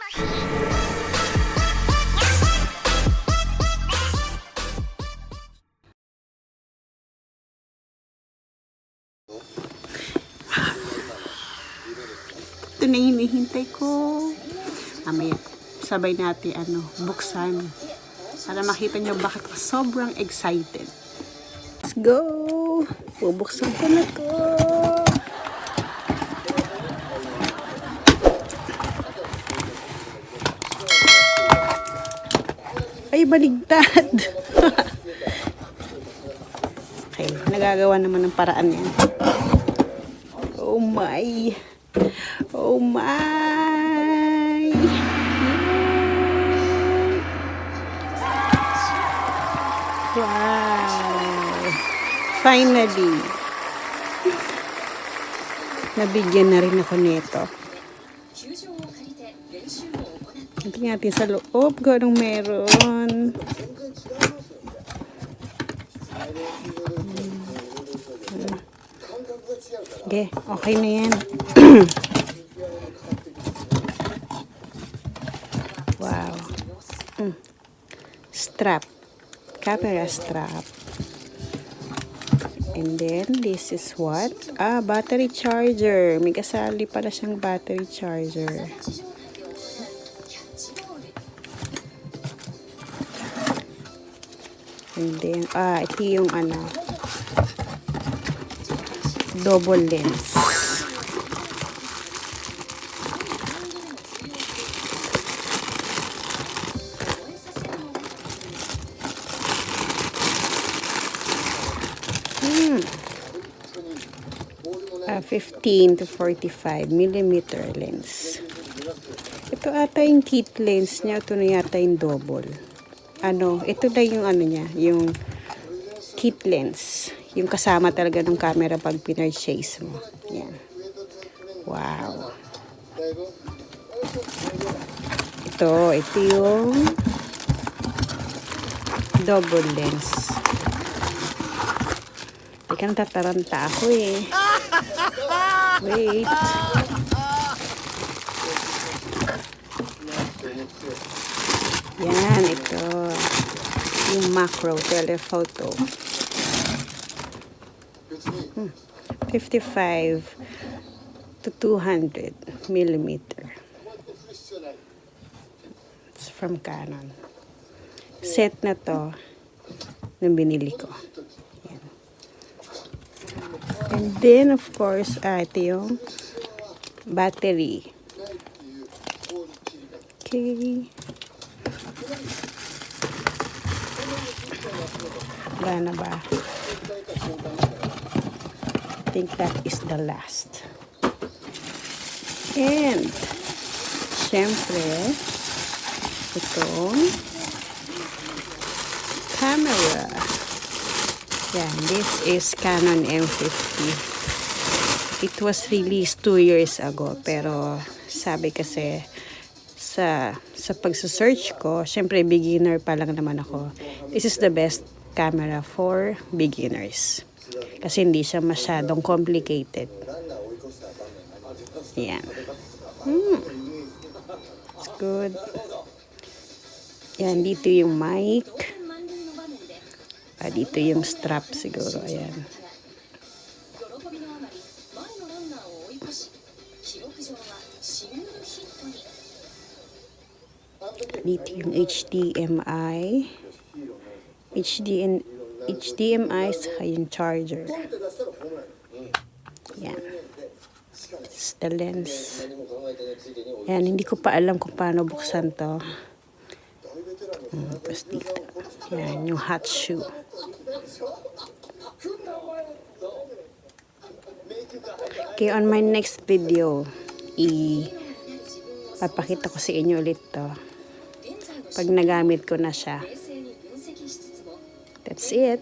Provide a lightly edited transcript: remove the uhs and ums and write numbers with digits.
Ito na hinihintay ko. Mamaya, sabay natin buksan. Para makita nyo bakit ako sobrang excited. Let's go! Bubuksan ko na to. Ay, baligtad! Okay, nagagawa naman ng paraan yan. Oh my! Oh my! Wow! Finally! Nabigyan na rin ako nito. Tingnan natin sa loob kung anong meron. Okay, okay na yan. Wow. Strap. Camera strap. And then, this is what? Battery charger. May kasali pala siyang battery charger. And then, ito yung double lens. Hmm. 15 to 45 millimeter lens. Ito ata yung kit lens niya. Ito na yata yung double. Ito na yung niya, yung kit lens. Yung kasama talaga ng camera pag pinurchase mo. Yan. Wow. Ito yung double lens. Teka, natataranta ako eh. Wait. Yan, ito. Yung macro telephoto. 55 to 200 millimeter. It's from Canon. Set na to nung binili ko. Yan. And then, of course, ito yung battery. Okay. Wala na ba? I think that is the last. And, syempre, itong camera. Yan, this is Canon M50. It was released 2 years ago, pero sabi kasi sa pagsa-search ko, syempre beginner pa lang naman ako. This is the best camera for beginners. Kasi hindi siya masyadong complicated. Yan. It's good. Yan, dito yung mic. Dito yung strap siguro. Ayan. Dito yung HDMI. HDMI sa yung charger. Yan. It's the lens. Yan, hindi ko pa alam kung paano buksan to. Tapos dito. Yan, yung hot shoe. Okay, on my next video, papakita ko sa inyo ulit to. Pag nagamit ko na siya. That's it.